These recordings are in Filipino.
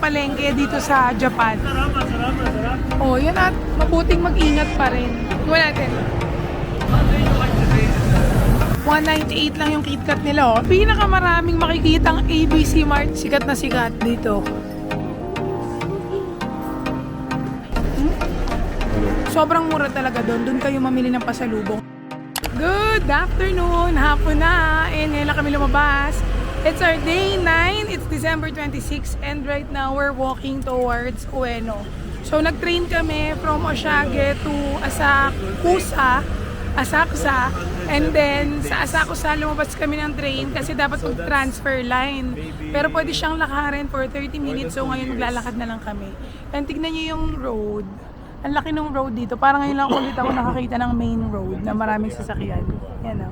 palengke dito sa Japan. Oh, yan at mabuting mag-ingat pa rin. Wala natin. 198 lang yung KitKat nila, oh. Pinakamaraming makikitang ABC Mart. Sikat na sikat dito. Sobrang mura talaga doon. Doon kayo mamili ng pasalubong. Good afternoon! Hapon na! Ngayon lang kami lumabas. It's our day 9. It's December 26 and right now we're walking towards Ueno. So nag-train kami from Oshage to Asakusa. And then sa Asakusa lumabas kami ng train kasi dapat mag-transfer line. Pero pwede siyang lakarin for 30 minutes. So ngayon maglalakad na lang kami. And tignan niyo yung road. Ang laki ng road dito. Parang ngayon lang ulit ako nakakita ng main road na maraming sasakyan. Yan o.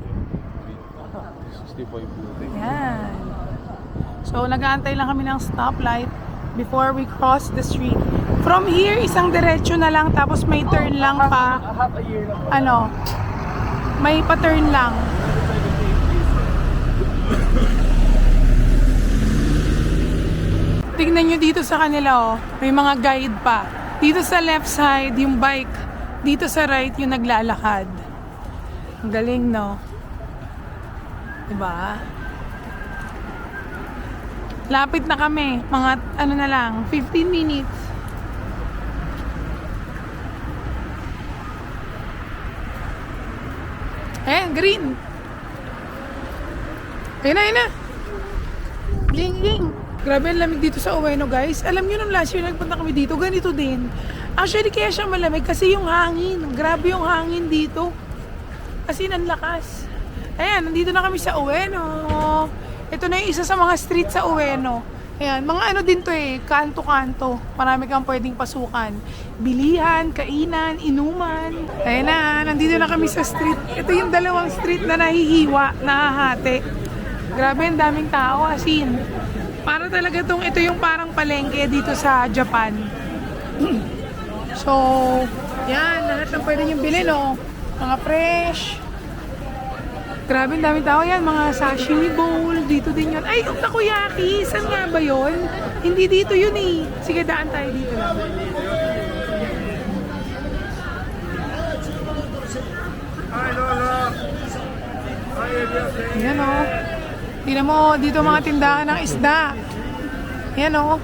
Yan. So, nag-aantay lang kami ng stoplight before we cross the street. From here, isang diretso na lang tapos may turn lang pa. May pa-turn lang. Tignan nyo dito sa kanila, oh. May mga guide pa. Dito sa left side, yung bike. Dito sa right, yung naglalakad. Ang galing, no? Diba? Lapit na kami. Mga, na lang, 15 minutes. Green. Ayun na. Ging. Grabe ang lamig dito sa Ueno, guys. Alam niyo nung last year nagpunta kami dito, ganito din. Actually, kaya siya malamig kasi yung hangin. Grabe yung hangin dito. Kasi ang lakas. Ayan, nandito na kami sa Ueno. Ito na yung isa sa mga street sa Ueno. Ayan, mga din to kanto-kanto. Marami kang pwedeng pasukan. Bilihan, kainan, inuman. Ayan na, nandito na kami sa street. Ito yung dalawang street na nahihiwa, nahahati. Grabe, ang daming tao, asin. Para talaga ito yung parang palengke dito sa Japan. So, yan, lahat ng pwede niyong bilhin, no? Mga fresh. Grabe, ang daming tao yan. Mga sashimi bowl, dito din yun. Ay, yung takoyaki, saan nga ba yun? Hindi dito yun eh. Sige, daan tayo dito lang. Yan, o. Tingnan mo, dito mga tindahan ng isda. Yan o.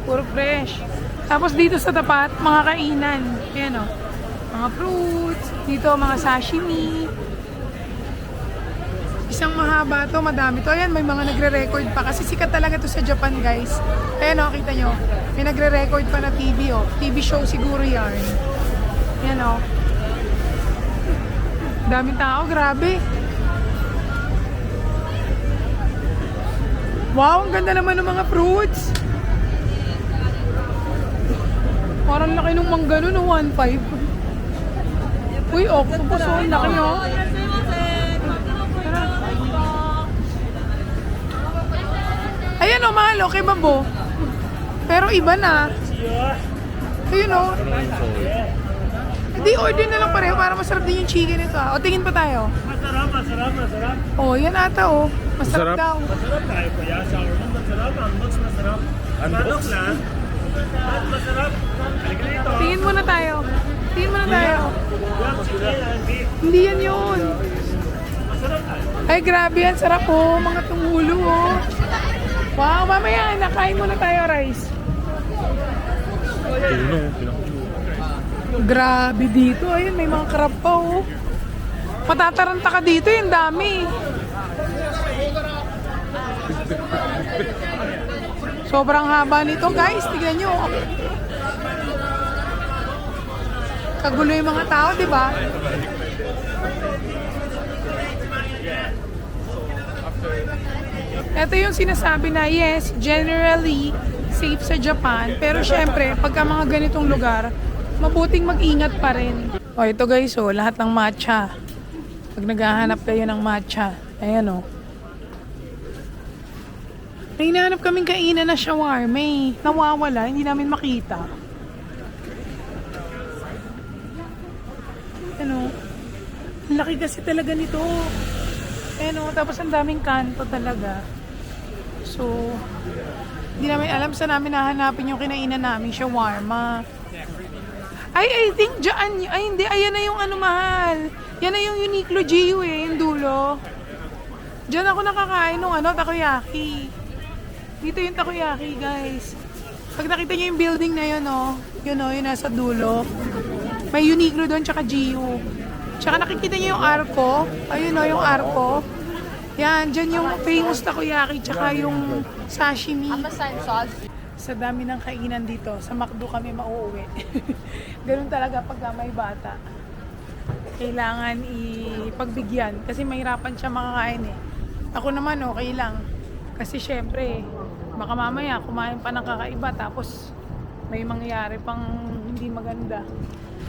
Puro fresh. Tapos dito sa tapat, mga kainan. Yan o. Mga fruits. Dito, mga sashimi. Isang mahaba to, madami to. Ayan, may mga nagre-record pa. Kasi sikat talaga to sa Japan, guys. Ayan o, kita nyo. May nagre-record pa na TV o. TV show siguro yan. Yan o. Daming tao, grabe. Wow, ang ganda naman ng mga fruits. Parang laki ng mangga nun, 1.5. Uy, octopus, ang laki, oh. Ayan, oh, mahal, okay ba, Bo? Pero iba na. Ayun, oh. Hindi, order na lang pareho para masarap din yung chicken nito, ah. O, tingin pa tayo. Masarap. Oh, yan ata, oh. Masarap daw. Masarap tayo kuya. Shawarma masarap. Unbox masarap. Unbox na. Masarap. Halika dito. Tingin muna tayo. Hindi yan yun. Ay, grabe yan. Sarap, oh. Mga tumulo, oh. Wow, mamaya. Nakain muna tayo, rice. Grabe dito. Ayun, may mga crab pa, oh. Matataranta ka dito. Yung dami. Sobrang haba nito, guys. Tignan nyo. Kagulo yung mga tao, di ba? Ito yung sinasabi na, yes, generally safe sa Japan. Pero syempre, pagka mga ganitong lugar, mabuting mag-ingat pa rin. O, ito guys, oh, lahat ng matcha. Pag naghahanap kayo ng matcha, ayan, oh. May hinahanap kaming kainan na shawarma, eh. Nawawala, hindi namin makita. Ano? Ang laki kasi talaga nito. Ano, tapos ang daming kanto talaga. So, Hindi namin alam saan namin nahanapin yung kinainan namin, shawarma. I think dyan, ay hindi, ayan na yung ano mahal. Yan na yung Uniqlo GU yung dulo. Diyan ako nakakain ng takoyaki. Dito yung takoyaki, guys. Pag nakita niyo yung building na yun, yun nasa dulo. May Uniqlo doon, tsaka GU. Tsaka nakikita niyo yung Arco. Ayun yung Arco. Yan, dyan yung famous takoyaki, tsaka yung sashimi. Sa dami ng kainan dito, sa McDo kami mauuwi. Ganun talaga pag may bata. Kailangan ipagbigyan kasi mahirapan siya makakain eh. Ako naman okay lang. Kasi syempre, baka mamaya kumain pa ng kakaiba tapos may mangyayari pang hindi maganda.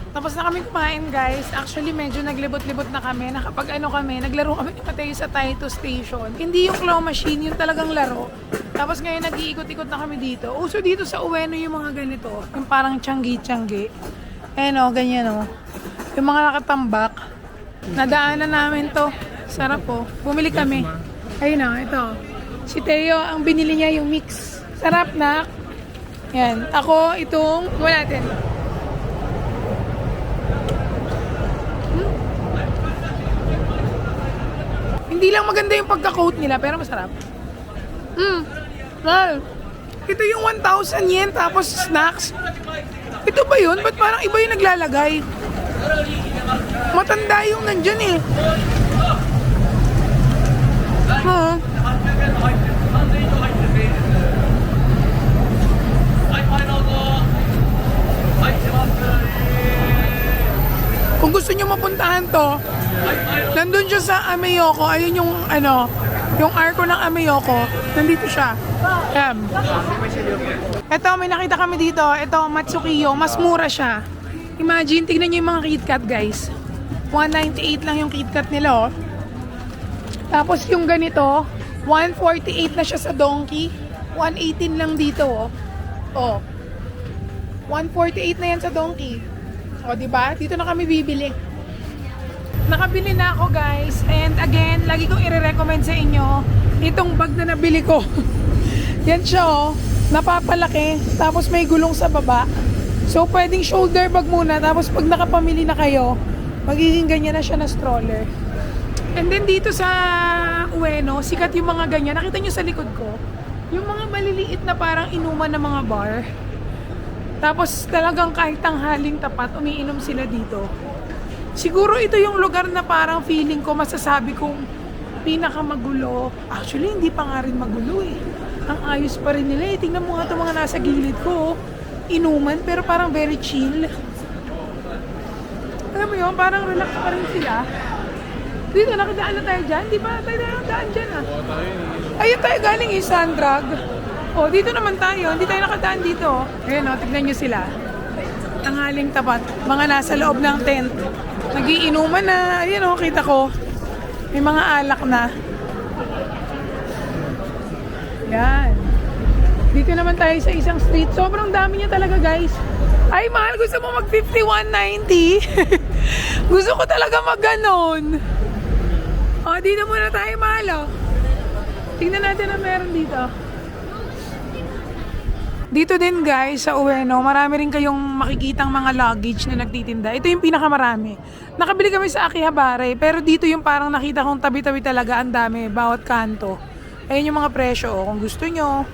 Tapos na kami kumain, guys. Actually, medyo naglibot-libot na kami. Naglaro kami ni Mateo sa Taito Station. Hindi yung claw machine, yung talagang laro. Tapos ngayon nag-iikot-ikot na kami dito. Uso dito sa Ueno yung mga ganito. Yung parang tiyanggi-tiyanggi. Ganyan Yung mga nakatambak. Nadaanan namin to. Sarap Bumili kami. Ayun ito. Si Teo, ang binili niya yung mix. Sarap na. Yan. Ako, itong, wala natin. Hindi lang maganda yung pagka-coat nila, pero masarap. Well, ito yung 1,000 yen, tapos snacks. Ito ba yun? Ba't parang iba yung naglalagay? Matanda yung nandyan eh. Kung gusto nyo mapuntahan to, nandun siya sa Ameyoko. Ayun yung yung Arco ng Ameyoko. Nandito siya. Ito, may nakita kami dito. Ito, Matsukiyo. Mas mura siya. Imagine, tignan nyo yung mga KitKat, guys. 198 lang yung KitKat nila, Tapos yung ganito, 148 na siya sa Donkey. 118 lang dito, 148 na yan sa Donkey. Diba? Dito na kami bibili. Nakabili na ako, guys. And again, lagi kong i-recommend sa inyo itong bag na nabili ko. Yan siya, napapalaki. Tapos may gulong sa baba. So, pwedeng shoulder bag muna. Tapos pag nakapamili na kayo, magiging ganyan na siya na stroller. And then dito sa Ueno, sikat yung mga ganyan. Nakita nyo sa likod ko? Yung mga maliliit na parang inuman na mga bar. Tapos talagang kahit tanghaling tapat, umiinom sila dito. Siguro ito yung lugar na parang feeling ko, masasabi kong pinakamagulo. Actually, hindi pa nga rin magulo eh. Ang ayos pa rin nila eh. Tingnan mo nga itong mga nasa gilid ko. Inuman, pero parang very chill. Alam mo yun, parang relax pa rin sila. Dito, nakadaan na tayo dyan. Di ba tayo nakadaan dyan Ayun tayo galing Sandrag. Dito naman tayo. Hindi tayo nakadaan dito. Ayun tignan nyo sila. Tanghaling tapat. Mga nasa loob ng tent. Nagiinuman na. Ayun kita ko. May mga alak na. Yan. Dito naman tayo sa isang street. Sobrang dami niya talaga, guys. Ay, mahal. Gusto mo mag 51.90? Gusto ko talaga mag ganon. Dito muna tayo, mahal. Tingnan natin ang meron dito. Dito din, guys, sa Ueno, marami rin kayong makikitang mga luggage na nagtitinda. Ito yung pinakamarami. Nakabili kami sa Akihabara, pero dito yung parang nakita kong tabi-tabi talaga, ang dami, bawat kanto. Ayun yung mga presyo, kung gusto nyo.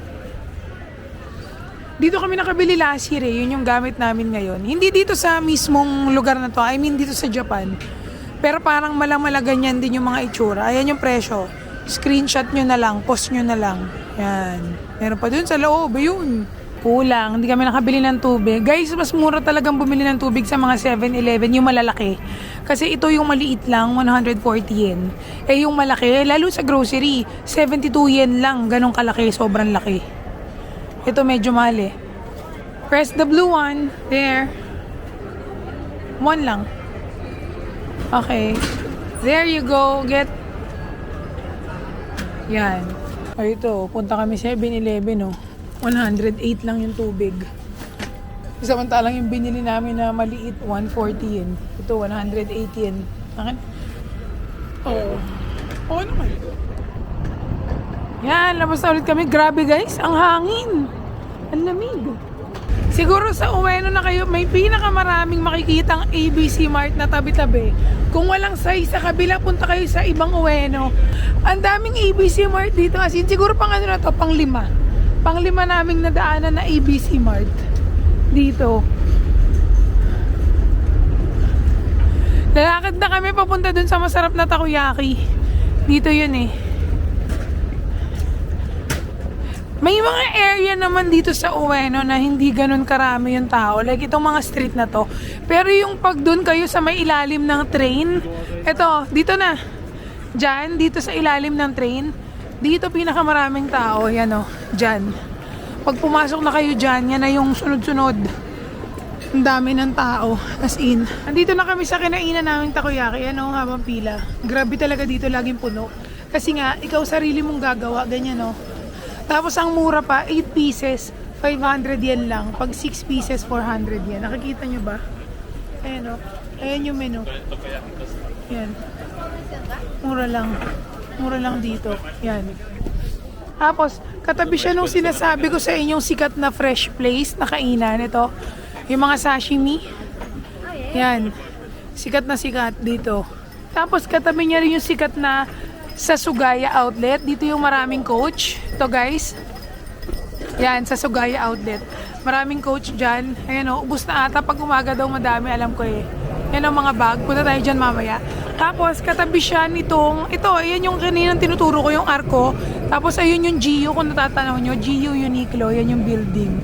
Dito kami nakabili last year yun yung gamit namin ngayon. Hindi dito sa mismong lugar na to, I mean dito sa Japan. Pero parang malang-mala ganyan din yung mga itsura. Ayan yung presyo. Screenshot nyo na lang, post nyo na lang. Yan. Meron pa dun sa loob, yun. Kulang, hindi kami nakabili ng tubig. Guys, mas mura talagang bumili ng tubig sa mga 7-Eleven, yung malalaki. Kasi ito yung maliit lang, 140 yen. Yung malaki, lalo sa grocery, 72 yen lang. Ganong kalaki, sobrang laki. Ito medyo mahal Press the blue one. There. 1 lang. Okay. There you go. Get. Yan. Ito, punta kami 7-Eleven 108 lang yung tubig. Samantalang yung binili namin na maliit, 140 yen. Ito, 180 yen. Oo naman. Yan, labas na ulit kami. Grabe guys, ang hangin. Ang lamig. Siguro sa Ueno na kayo, may pinakamaraming makikitang ABC Mart na tabi-tabi. Kung walang size sa kabila, punta kayo sa ibang Ueno. Ang daming ABC Mart dito. As in, siguro pang ano na to, pang 5. Pang 5 naming nadaanan na ABC Mart. Dito. Lalakad na kami papunta dun sa masarap na takoyaki. Dito yun eh. May mga area naman dito sa Ueno na hindi ganun karami yung tao. Like itong mga street na to. Pero yung pag dun kayo sa may ilalim ng train, eto, dito na. Diyan, dito sa ilalim ng train, dito pinakamaraming tao. Yan o, dyan. Pag pumasok na kayo dyan, yan na yung sunod-sunod. Ang dami ng tao. As in. Andito na kami sa kinainan naming takoyaki. Ano, habang pila. Grabe talaga dito, laging puno. Kasi nga, ikaw sarili mong gagawa. Ganyan o. Tapos ang mura pa, 8 pieces, 500 yen lang. Pag 6 pieces, 400 yen. Nakikita nyo ba? Ayan o. Ayan yung menu. Yan. Mura lang. Mura lang dito. Yan. Tapos, katabi siya nung sinasabi ko sa inyong sikat na fresh place na kainan. Ito, yung mga sashimi. Yan. Sikat na sikat dito. Tapos, katabi niya rin yung sikat na sa Sugaya Outlet. Dito yung maraming coach. Ito guys. Yan, sa Sugaya Outlet. Maraming coach dyan. Ayan o, ubus na ata. Pag umaga daw madami, alam ko eh. Yan ang mga bag. Punta tayo dyan mamaya. Tapos, katabi siya nitong, ito, ayan yung kaninang tinuturo ko, yung Arco. Tapos, ayun yung GU, kung natatanaw nyo. GU Uniqlo, yan yung building.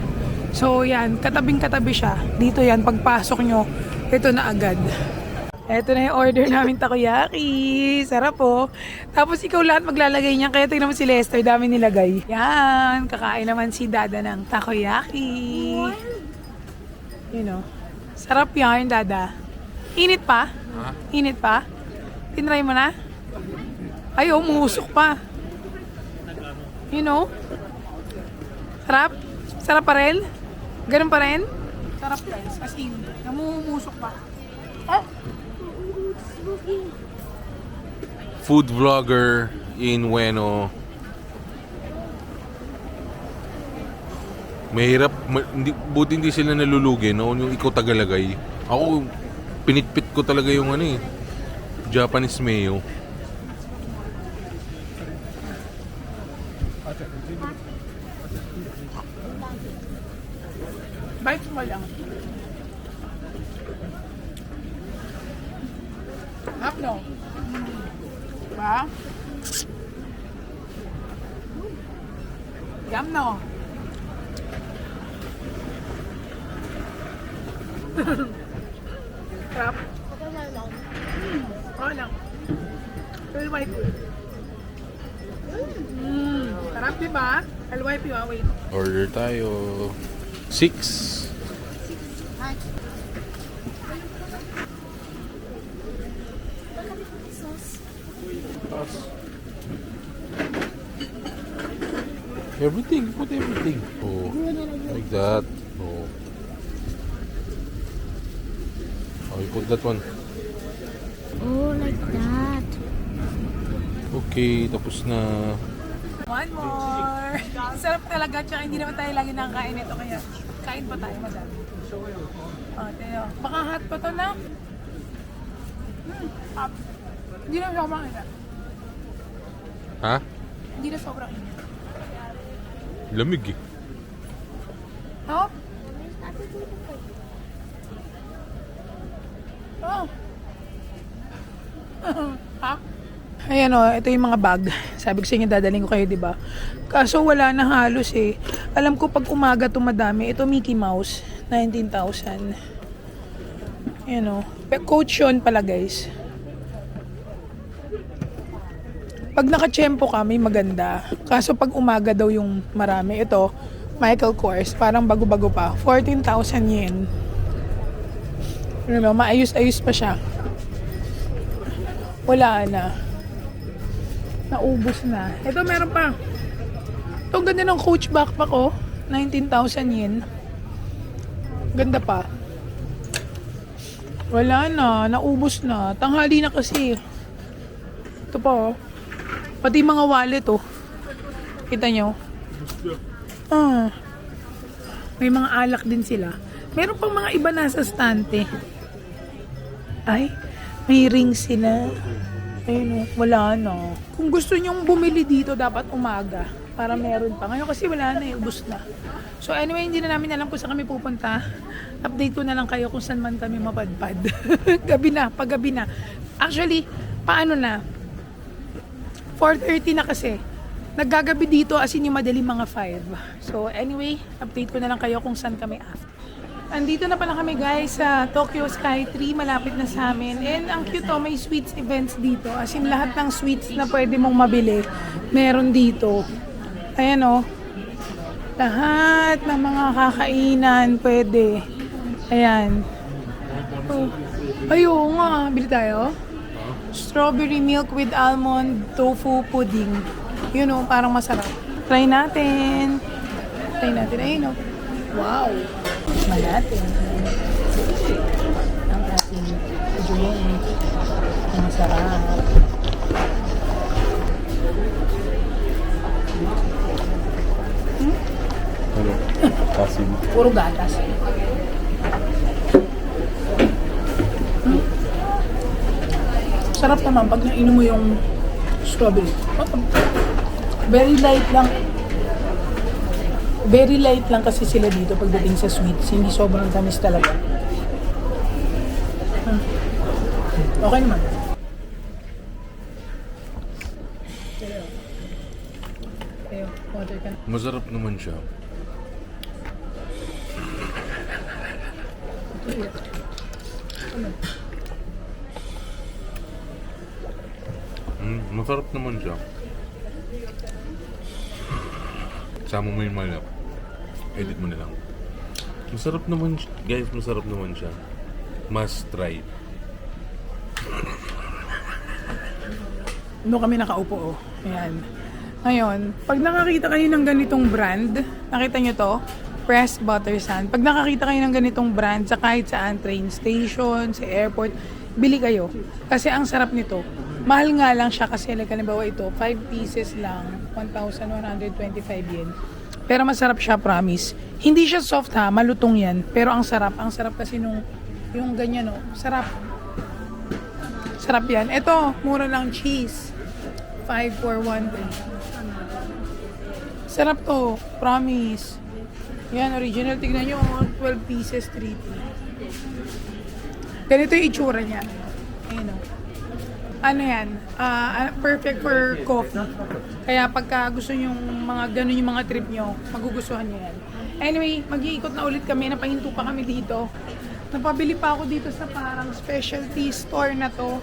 So, yan. Katabing-katabi siya. Dito yan, pagpasok nyo, ito na agad. Eto na yung order namin takoyaki. Sarap po. Tapos ikaw lahat maglalagay niyan. Kaya tingnan mo si Lester, dami nilagay. Yan, kakain naman si Dada ng takoyaki. You know. Sarap yan, Dada. Init pa? Init pa? Tinry mo na? Ay, umusok pa. You know? Sarap? Sarap pa rin? Ganun pa rin? Sarap guys. As in, namumusok pa. Ah! Food vlogger in Ueno. Mahirap, buti hindi sila nalulugi, no? Yung ikaw tagalagay. Ako, pinitpit ko talaga yung ano eh, Japanese mayo. Bites mo lang. Hap no? Ba? Yum no? Sarap. Oo lang. I'll wipe you. Sarap diba? I'll wipe you, wait. Order tayo. 6. Everything, put everything. Oh, like that. Oh. Oh, you put that one. Oh, like that. Okay, tapos na. One more. Sarap talaga, tsaka hindi naman tayo lagi nakakain nito, kaya kain pa tayo, madami. Oh, tayo. Baka hot pa to na. Hot. Hindi na sobrang init. Ha? Hindi na sobrang init. Lamig eh. Oh? Oh. Ha? Ayan o, ito yung mga bag. Sabi ko sa inyo, dadaling ko kayo, di ba? Kaso wala na halos eh. Alam ko pag umaga ito madami. Ito Mickey Mouse, 19,000. Ayan o. Coach yun pala guys. Pag nakachempo ka, may maganda. Kaso pag umaga daw yung marami. Ito, Michael Kors, parang bago-bago pa. 14,000 yen. Ano, maayos-ayos pa siya. Wala na. Naubos na. Ito meron pa. Ito ganda ng Coach backpack oh. 19,000 yen. Ganda pa. Wala na. Naubos na. Tanghali na kasi. Ito pa oh. Pati mga wallet oh. Kita nyo? Ah. May mga alak din sila. Meron pang mga iba nasa stante. Ay, may ring sila. Ayun o, wala na. Kung gusto nyong bumili dito, dapat umaga. Para meron pa. Ngayon kasi wala na, ubos na. So anyway, hindi na namin alam kung saan kami pupunta. Update ko na lang kayo kung saan man kami mapadpad. Gabi na, paggabi na. Actually, paano na? 4:30 na kasi. Naggagabi dito as in yung madaling mga 5. So anyway, update ko na lang kayo kung saan kami after. Andito na pala kami guys sa Tokyo Sky Tree, malapit na sa amin. And ang cute may sweets events dito. As in lahat ng sweets na pwede mong mabili, meron dito. Ayan o. Lahat ng mga kakainan pwede. Ayan. Oh. Ay, oo nga. Bili tayo. Strawberry milk with almond tofu pudding. Yun o, parang masarap. Try natin. Try natin. Ayun o. Wow. Tikman natin. Ang ating drink. Ang masarap. Ano? Kasi Puro gatas. Sarap naman pag nainom mo yung strawberry. Very light lang. Very light lang kasi sila dito pagdating sa sweets. Hindi sobrang tamis talaga. Okay naman. Ayo, water ka na. masarap naman siya. Masarap naman siya. Sama mo yung malap. Edit mo na lang. Masarap naman siya. Guys, masarap naman siya. Must try. Doon kami nakaupo, oh. Ayan. Ngayon, pag nakakita kayo ng ganitong brand, nakita nyo to? Pressed butter sand. Pag nakakita kayo ng ganitong brand sa kahit saan, train station, sa airport, bili kayo. Kasi ang sarap nito. Mahal nga lang siya kasi like halimbawa ito, 5 pieces lang, 1,125 yen. Pero masarap siya, promise. Hindi siya soft ha, malutong yan. Pero ang sarap kasi nung yung ganyan, oh, sarap. Sarap yan. Ito, mura lang cheese. 5,413. Sarap to, promise. Yan, original. Tignan nyo, 12 pieces, 3P. Ganito yung itsura niya. Ayun o. Ano yan? Perfect for coffee. Kaya pagka gusto nyo mga ganun yung mga trip nyo, magugustuhan nyo yan. Anyway, mag-iikot na ulit kami. Napahinto pa kami dito. Napabili pa ako dito sa parang specialty store na to.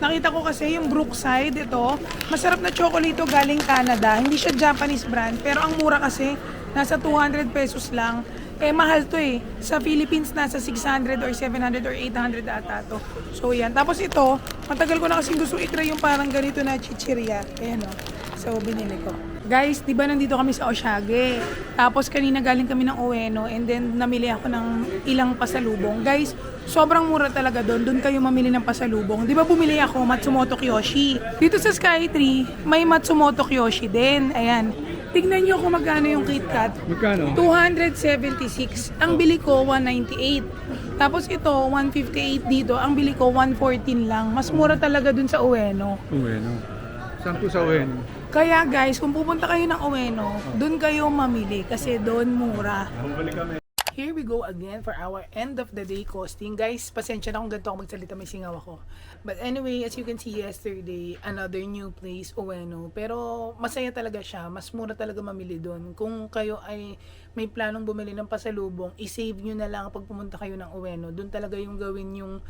Nakita ko kasi yung Brookside, ito. Masarap na chocolate galing Canada. Hindi siya Japanese brand, pero ang mura kasi, nasa 200 pesos lang. Eh, mahal to eh. Sa Philippines, nasa 600 or 700 or 800 ata to. So, yan. Tapos ito, matagal ko na kasi gusto i-try yung parang ganito na chichirya. Ayan o. So, binili ko. Guys, di ba nandito kami sa Oshage? Tapos kanina galing kami ng Ueno and then namili ako ng ilang pasalubong. Guys, sobrang mura talaga doon. Doon kayo mamili ng pasalubong. Di ba bumili ako Matsumoto Kyoshi? Dito sa Skytree, may Matsumoto Kyoshi din. Ayan. Tignan nyo kung magkano yung KitKat. Magkano? 276. Ang bili ko, 198. Tapos ito, 158 dito. Ang bili ko, 114 lang. Mas mura talaga dun sa Ueno. Ueno. Saan po sa Ueno? Kaya guys, kung pupunta kayo ng Ueno, dun kayo mamili kasi doon mura. Here we go again for our end of the day costing. Guys, pasensya na kung ganito ako magsalita, may singaw ako. But anyway, as you can see yesterday, another new place, Ueno. Pero masaya talaga siya. Mas mura talaga mamili doon. Kung kayo ay may planong bumili ng pasalubong, i-save nyo na lang pag pumunta kayo ng Ueno. Doon talaga yung gawin yung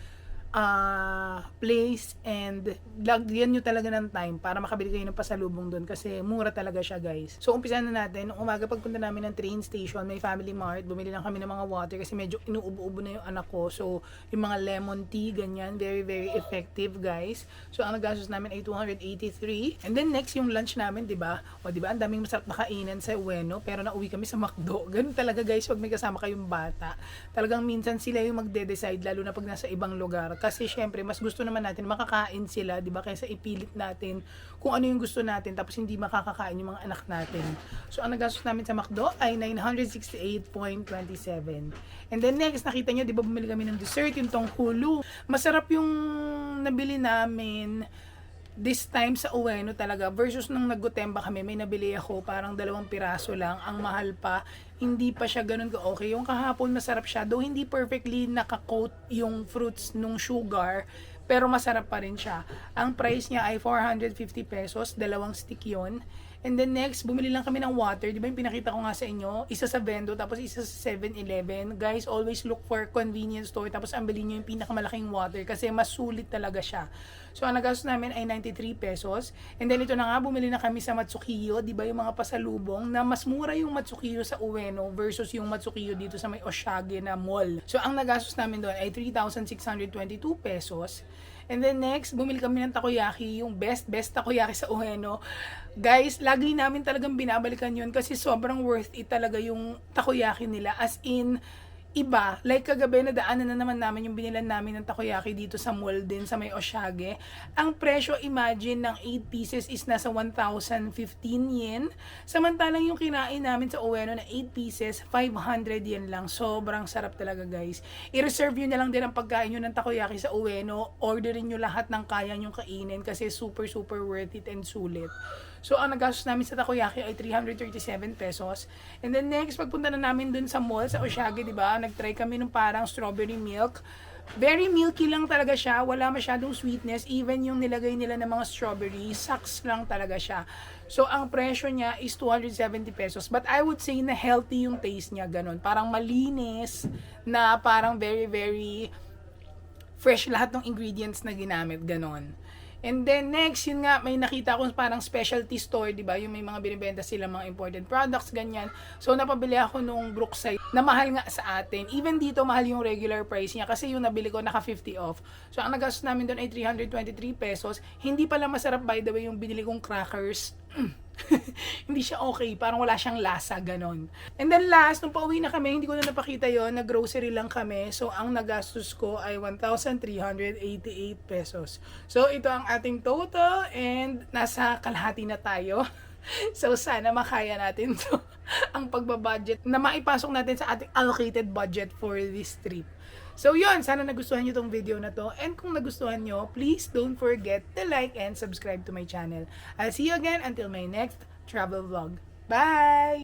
place and lagyan nyo talaga ng time para makabili kayo ng pasalubong doon kasi mura talaga siya guys. So umpisa na natin, nung umaga pagpunta namin ng train station, may Family Mart, bumili lang kami ng mga water kasi medyo inuubo-ubo na yung anak ko. So yung mga lemon tea, ganyan, very very effective guys. So ang nagastos namin ay 283. And then next yung lunch namin, 'di ba? O 'di ba, ang daming masarap na kainan sa Ueno pero nauwi kami sa McDo. Ganun talaga guys pag may kasama kayong bata. Talagang minsan sila yung magde-decide lalo na pag nasa ibang lugar. kasi syempre mas gusto naman natin makakain sila, 'di ba? Kaysa ipilit natin kung ano yung gusto natin tapos hindi makakakain yung mga anak natin. So ang nagastos namin sa McDo ay 968.27. And then next, nakita nyo, 'di ba bumili kami ng dessert, yung tongkulu. Masarap yung nabili namin this time sa Ueno talaga versus nung nag-Gotemba kami, may nabili ako parang 2 piraso lang, ang mahal pa, hindi pa siya ganun ka okay. Yung kahapon masarap siya, though hindi perfectly naka-coat yung fruits nung sugar, pero masarap pa rin siya. Ang price niya ay 450 pesos, 2 stick yon. And then next, bumili lang kami ng water. Di ba yung pinakita ko nga sa inyo? Isa sa Vendo, tapos isa sa 7-Eleven. Guys, always look for convenience store. Tapos ang bilhin nyo yung pinakamalaking water kasi mas sulit talaga siya. So, ang nagastos namin ay 93 pesos. And then ito na nga, bumili na kami sa Matsukiyo. Di ba yung mga pasalubong na mas mura yung Matsukiyo sa Ueno versus yung Matsukiyo dito sa may Oshage na mall. So, ang nagastos namin doon ay 3,622 pesos. And then next, bumili kami ng takoyaki, yung best takoyaki sa Ueno. Guys, lagi namin talagang binabalikan yun kasi sobrang worth it talaga yung takoyaki nila. As in, iba. Like kagabi, nadaanan na naman namin yung binilan namin ng takoyaki dito sa mall din sa may Oshage. Ang presyo, imagine, ng 8 pieces is nasa 1,015 yen. Samantalang yung kinain namin sa Ueno na 8 pieces, 500 yen lang. Sobrang sarap talaga, guys. I-reserve nyo na lang din ang pagkain nyo ng takoyaki sa Ueno. Orderin nyo lahat ng kaya nyo kainin kasi super worth it and sulit. So, ang nagastos namin sa takoyaki ay 337 pesos. And then next, pagpunta na namin dun sa mall, sa Oshage, di ba? Nag-try kami ng parang strawberry milk. Very milky lang talaga siya. Wala masyadong sweetness. Even yung nilagay nila ng mga strawberry, sucks lang talaga siya. So, ang presyo niya is 270 pesos. But I would say na healthy yung taste niya, ganun. Parang malinis, na parang very fresh lahat ng ingredients na ginamit, ganun. And then next, yun nga, may nakita akong parang specialty store, di ba? Yung may mga binibenta sila mga imported products, ganyan. So, napabili ako nung Brookside na mahal nga sa atin. Even dito, mahal yung regular price niya kasi yung nabili ko, naka 50 off. So, ang nagastos namin doon ay 323 pesos. Hindi pala masarap, by the way, yung binili kong crackers. Hindi siya okay, parang wala siyang lasa, ganon. And then last, nung pauwi na kami, hindi ko na napakita yon, nag-grocery lang kami. So, ang nagastos ko ay 1,388 pesos. So, ito ang ating total and nasa kalahati na tayo. So, sana makaya natin to ang pagbabudget na maipasok natin sa ating allocated budget for this trip. So yun, sana nagustuhan nyo tong video na to. And kung nagustuhan nyo, please don't forget to like and subscribe to my channel. I'll see you again until my next travel vlog. Bye!